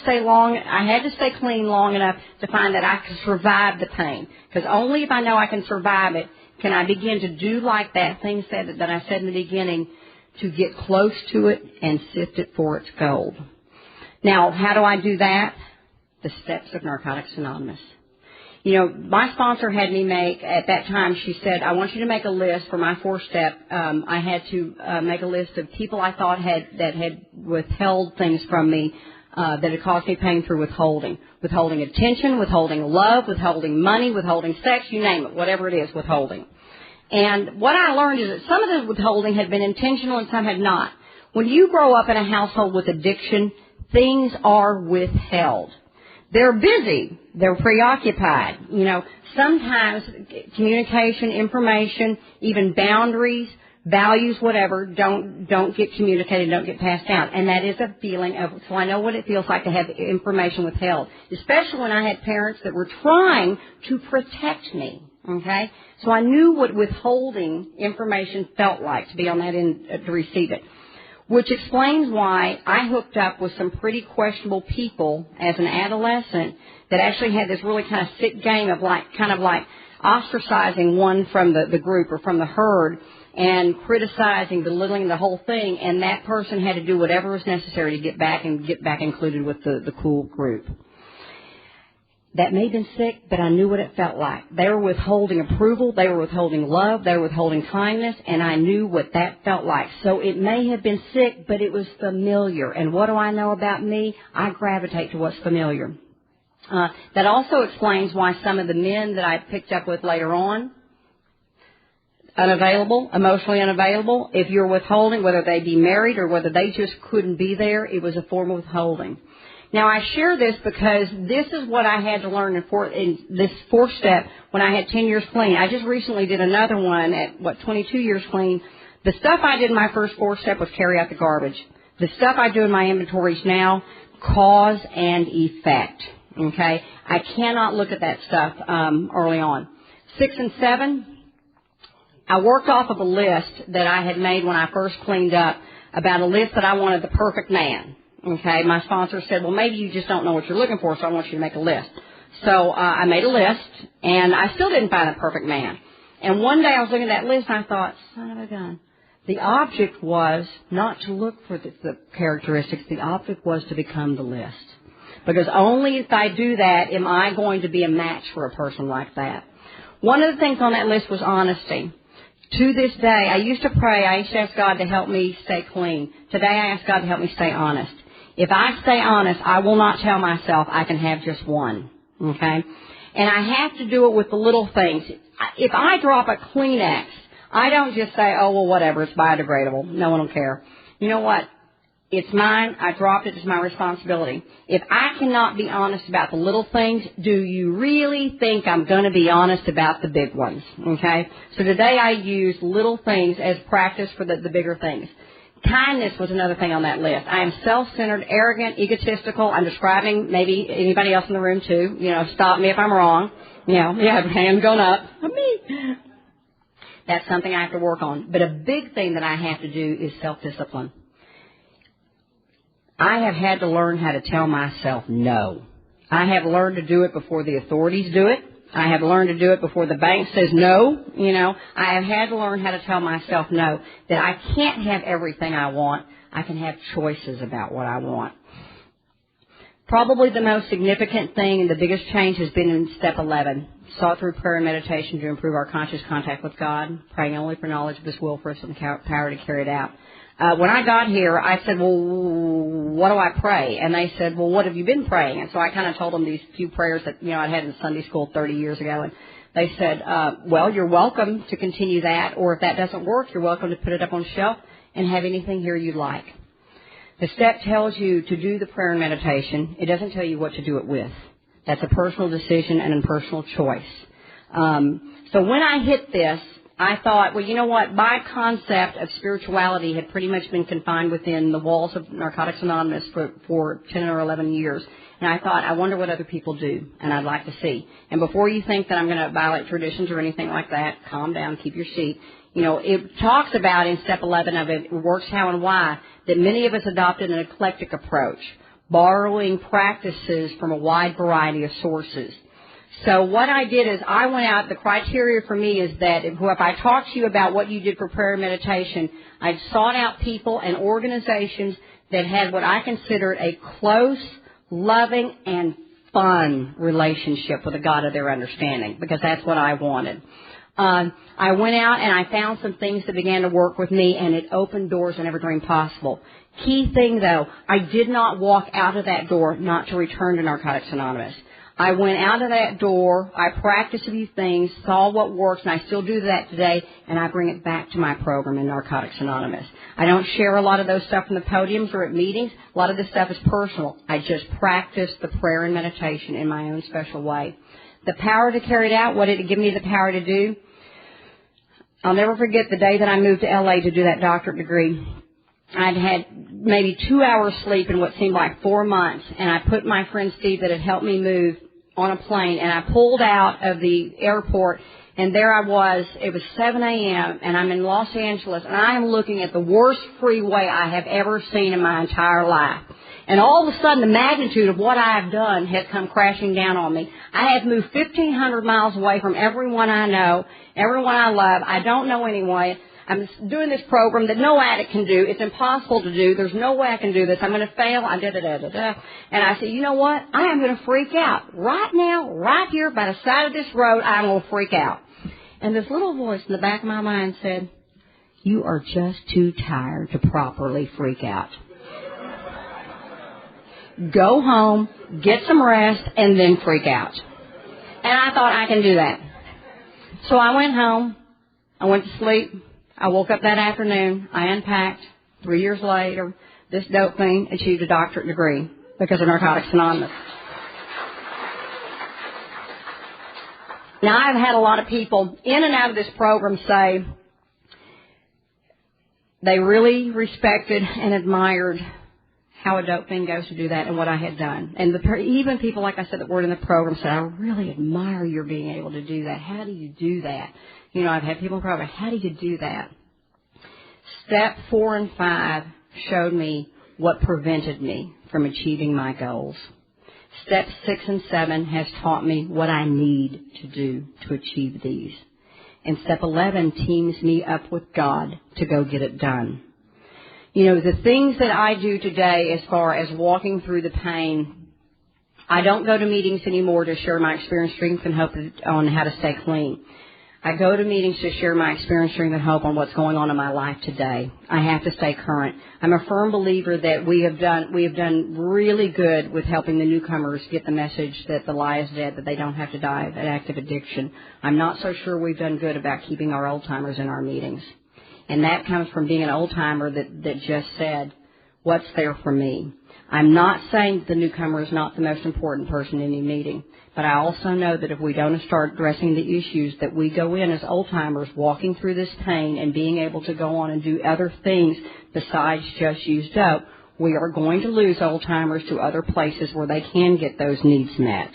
stay clean long enough to find that I could survive the pain. Because only if I know I can survive it can I begin to do like that thing that I said in the beginning, to get close to it and sift it for its gold. Now, how do I do that? The steps of Narcotics Anonymous. You know, my sponsor had me make, at that time, she said, I want you to make a list for my 4-step. I had to make a list of people I thought that had withheld things from me that had caused me pain through withholding. Withholding attention, withholding love, withholding money, withholding sex, you name it, whatever it is, withholding. And what I learned is that some of the withholding had been intentional and some had not. When you grow up in a household with addiction, things are withheld. They're busy. They're preoccupied. You know, sometimes communication, information, even boundaries, values, whatever, don't get communicated, don't get passed down. And that is a feeling of, so I know what it feels like to have information withheld, especially when I had parents that were trying to protect me. Okay? So I knew what withholding information felt like to be on that end to receive it. Which explains why I hooked up with some pretty questionable people as an adolescent that actually had this really kind of sick game of kind of ostracizing one from the group or from the herd and criticizing, belittling the whole thing, and that person had to do whatever was necessary to get back included with the cool group. That made them sick, but I knew what it felt like. They were withholding approval, they were withholding love, they were withholding kindness, and I knew what that felt like. So it may have been sick, but it was familiar. And what do I know about me? I gravitate to what's familiar. That also explains why some of the men that I picked up with later on, unavailable, emotionally unavailable, if you're withholding, whether they be married or whether they just couldn't be there, it was a form of withholding. Now, I share this because this is what I had to learn in this 4-step when I had 10 years clean. I just recently did another one at, 22 years clean. The stuff I did in my first 4-step was carry out the garbage. The stuff I do in my inventories now, cause and effect. Okay? I cannot look at that stuff early on. 6 and 7, I worked off of a list that I had made when I first cleaned up about a list that I wanted the perfect man. Okay, my sponsor said, well, maybe you just don't know what you're looking for, so I want you to make a list. So I made a list, and I still didn't find a perfect man. And one day I was looking at that list, and I thought, son of a gun. The object was not to look for the characteristics. The object was to become the list. Because only if I do that am I going to be a match for a person like that. One of the things on that list was honesty. To this day, I used to pray, I used to ask God to help me stay clean. Today I ask God to help me stay honest. If I stay honest, I will not tell myself I can have just one, okay? And I have to do it with the little things. If I drop a Kleenex, I don't just say, oh, well, whatever, it's biodegradable. No one will care. You know what? It's mine. I dropped it. It's my responsibility. If I cannot be honest about the little things, do you really think I'm going to be honest about the big ones, okay? So today I use little things as practice for the bigger things. Kindness was another thing on that list. I am self-centered, arrogant, egotistical. I'm describing maybe anybody else in the room too. You know, stop me if I'm wrong. You know, yeah, hands going up. Me. That's something I have to work on. But a big thing that I have to do is self-discipline. I have had to learn how to tell myself no. I have learned to do it before the authorities do it. I have learned to do it before the bank says no. You know, I have had to learn how to tell myself no, that I can't have everything I want. I can have choices about what I want. Probably the most significant thing and the biggest change has been in step 11. Sought through prayer and meditation to improve our conscious contact with God, praying only for knowledge of His will for us and power to carry it out. When I got here, I said, well, what do I pray? And they said, well, what have you been praying? And so I kind of told them these few prayers that, I'd had in Sunday school 30 years ago. And they said, well, you're welcome to continue that. Or if that doesn't work, you're welcome to put it up on the shelf and have anything here you'd like. The step tells you to do the prayer and meditation. It doesn't tell you what to do it with. That's a personal decision and a personal choice. So when I hit this, I thought, well, you know what? My concept of spirituality had pretty much been confined within the walls of Narcotics Anonymous for 10 or 11 years. And I thought, I wonder what other people do, and I'd like to see. And before you think that I'm going to violate traditions or anything like that, calm down, keep your seat. It talks about in step 11 of it, works how and why, that many of us adopted an eclectic approach, borrowing practices from a wide variety of sources. So what I did is I went out, the criteria for me is that if I talk to you about what you did for prayer and meditation, I sought out people and organizations that had what I considered a close, loving, and fun relationship with a God of their understanding, because that's what I wanted. I went out and I found some things that began to work with me, and it opened doors I never dreamed possible. Key thing, though, I did not walk out of that door not to return to Narcotics Anonymous. I went out of that door, I practiced a few things, saw what works, and I still do that today, and I bring it back to my program in Narcotics Anonymous. I don't share a lot of those stuff from the podiums or at meetings. A lot of this stuff is personal. I just practice the prayer and meditation in my own special way. The power to carry it out, what did it give me the power to do? I'll never forget the day that I moved to L.A. to do that doctorate degree. I'd had maybe 2 hours sleep in what seemed like 4 months, and I put my friend Steve that had helped me move on a plane, and I pulled out of the airport, and there I was. It was 7 a.m., and I'm in Los Angeles, and I am looking at the worst freeway I have ever seen in my entire life. And all of a sudden, the magnitude of what I have done has come crashing down on me. I have moved 1,500 miles away from everyone I know, everyone I love. I don't know anyone. I'm doing this program that no addict can do. It's impossible to do. There's no way I can do this. I'm going to fail. And I said, you know what? I am going to freak out. Right now, right here by the side of this road, I'm going to freak out. And this little voice in the back of my mind said, you are just too tired to properly freak out. Go home, get some rest, and then freak out. And I thought, I can do that. So I went home. I went to sleep. I woke up that afternoon. I unpacked. 3 years later, this dope fiend achieved a doctorate degree because of Narcotics Anonymous. Now, I've had a lot of people in and out of this program say they really respected and admired how a dope fiend goes to do that and what I had done. And even people, like I said, that were in the program said, I really admire your being able to do that. How do you do that? You know, I've had people in the program, how do you do that? Step 4 and 5 showed me what prevented me from achieving my goals. Step 6 and 7 has taught me what I need to do to achieve these. And step 11 teams me up with God to go get it done. You know, the things that I do today as far as walking through the pain, I don't go to meetings anymore to share my experience, strength, and hope on how to stay clean. I go to meetings to share my experience, strength, and hope on what's going on in my life today. I have to stay current. I'm a firm believer that we have done really good with helping the newcomers get the message that the lie is dead, that they don't have to die of an active addiction. I'm not so sure we've done good about keeping our old timers in our meetings. And that comes from being an old timer that just said, what's there for me? I'm not saying that the newcomer is not the most important person in any meeting, but I also know that if we don't start addressing the issues that we go in as old timers, walking through this pain and being able to go on and do other things besides just use dope, we are going to lose old timers to other places where they can get those needs met.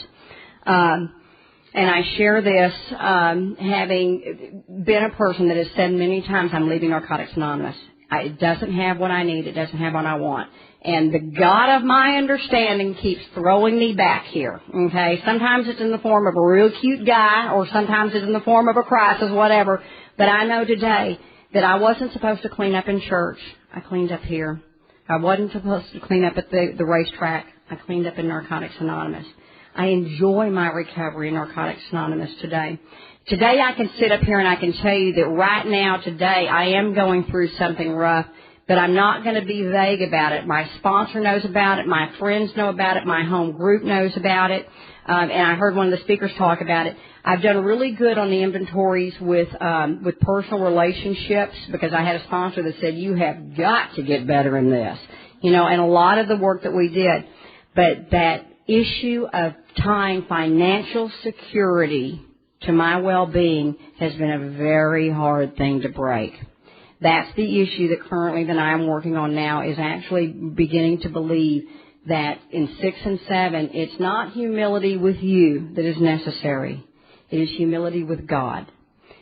And I share this having been a person that has said many times, I'm leaving Narcotics Anonymous. It doesn't have what I need. It doesn't have what I want. And the God of my understanding keeps throwing me back here, okay? Sometimes it's in the form of a real cute guy, or sometimes it's in the form of a crisis, whatever. But I know today that I wasn't supposed to clean up in church. I cleaned up here. I wasn't supposed to clean up at the racetrack. I cleaned up in Narcotics Anonymous. I enjoy my recovery in Narcotics Anonymous today. Today I can sit up here and I can tell you that right now, today, I am going through something rough, but I'm not going to be vague about it. My sponsor knows about it. My friends know about it. My home group knows about it. And I heard one of the speakers talk about it. I've done really good on the inventories with personal relationships, because I had a sponsor that said, you have got to get better in this. You know, and a lot of the work that we did. But that issue of tying financial security to my well-being has been a very hard thing to break. That's the issue that currently that I'm working on now, is actually beginning to believe that in 6 and 7, it's not humility with you that is necessary. It is humility with God.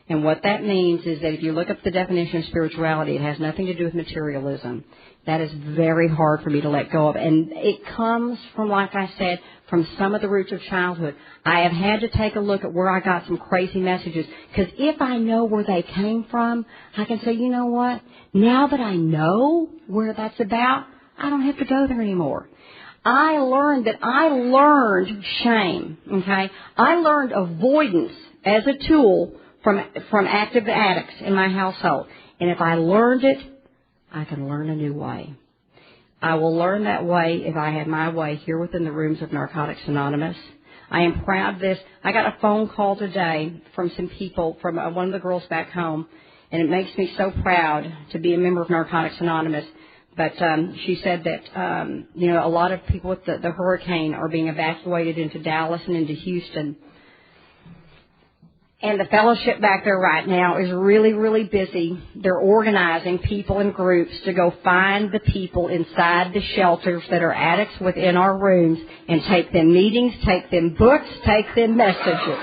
And what that means is that if you look up the definition of spirituality, it has nothing to do with materialism. That is very hard for me to let go of. And it comes from, like I said, from some of the roots of childhood. I have had to take a look at where I got some crazy messages. Because if I know where they came from, I can say, you know what? Now that I know where that's about, I don't have to go there anymore. I learned shame, okay? I learned avoidance as a tool from active addicts in my household. And if I learned it, I can learn a new way. I will learn that way if I have my way here within the rooms of Narcotics Anonymous. I am proud of this. I got a phone call today from some people, from one of the girls back home, and it makes me so proud to be a member of Narcotics Anonymous. But she said that, a lot of people with the hurricane are being evacuated into Dallas and into Houston. And the fellowship back there right now is really, really busy. They're organizing people in groups to go find the people inside the shelters that are addicts within our rooms and take them meetings, take them books, take them messages.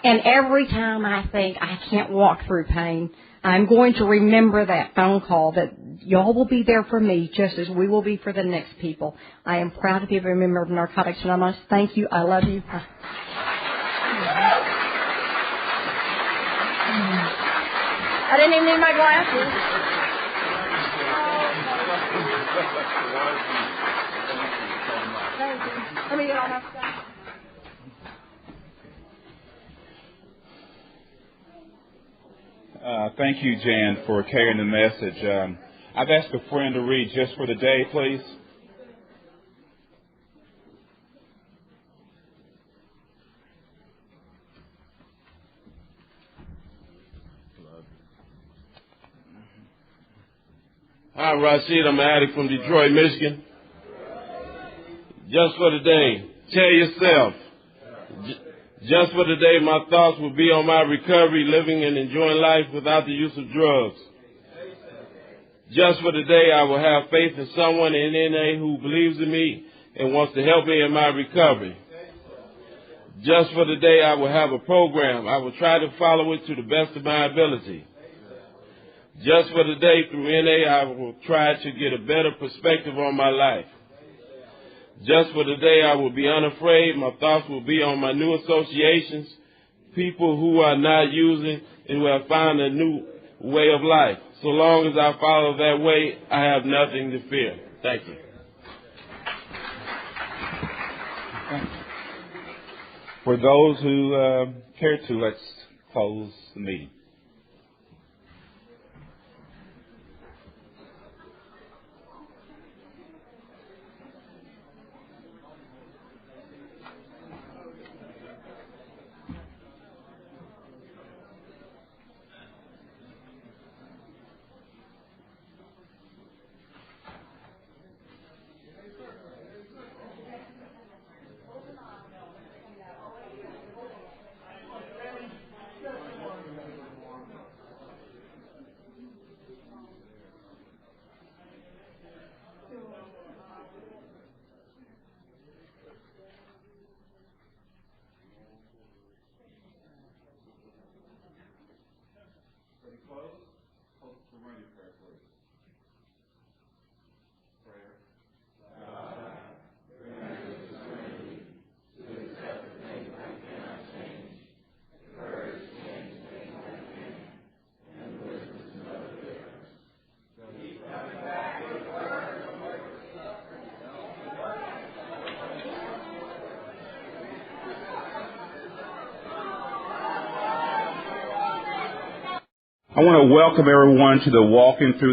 And every time I think I can't walk through pain, I'm going to remember that phone call, that y'all will be there for me just as we will be for the next people. I am proud to be a member of Narcotics Anonymous. Thank you. I love you. I didn't even need my glasses. Thank you. Let me get all my stuff. Thank you, Jan, for carrying the message. I've asked a friend to read Just for the Day, please. Hi, Rashid. I'm an addict from Detroit, Michigan. Just for the day, tell yourself, just for the day, my thoughts will be on my recovery, living and enjoying life without the use of drugs. Just for the day, I will have faith in someone in NA who believes in me and wants to help me in my recovery. Just for the day, I will have a program. I will try to follow it to the best of my ability. Just for the day, through NA, I will try to get a better perspective on my life. Just for the day, I will be unafraid. My thoughts will be on my new associations, people who are not using and who have found a new way of life. So long as I follow that way, I have nothing to fear. Thank you. For those who care to, let's close the meeting. I want to welcome everyone to the Walking Through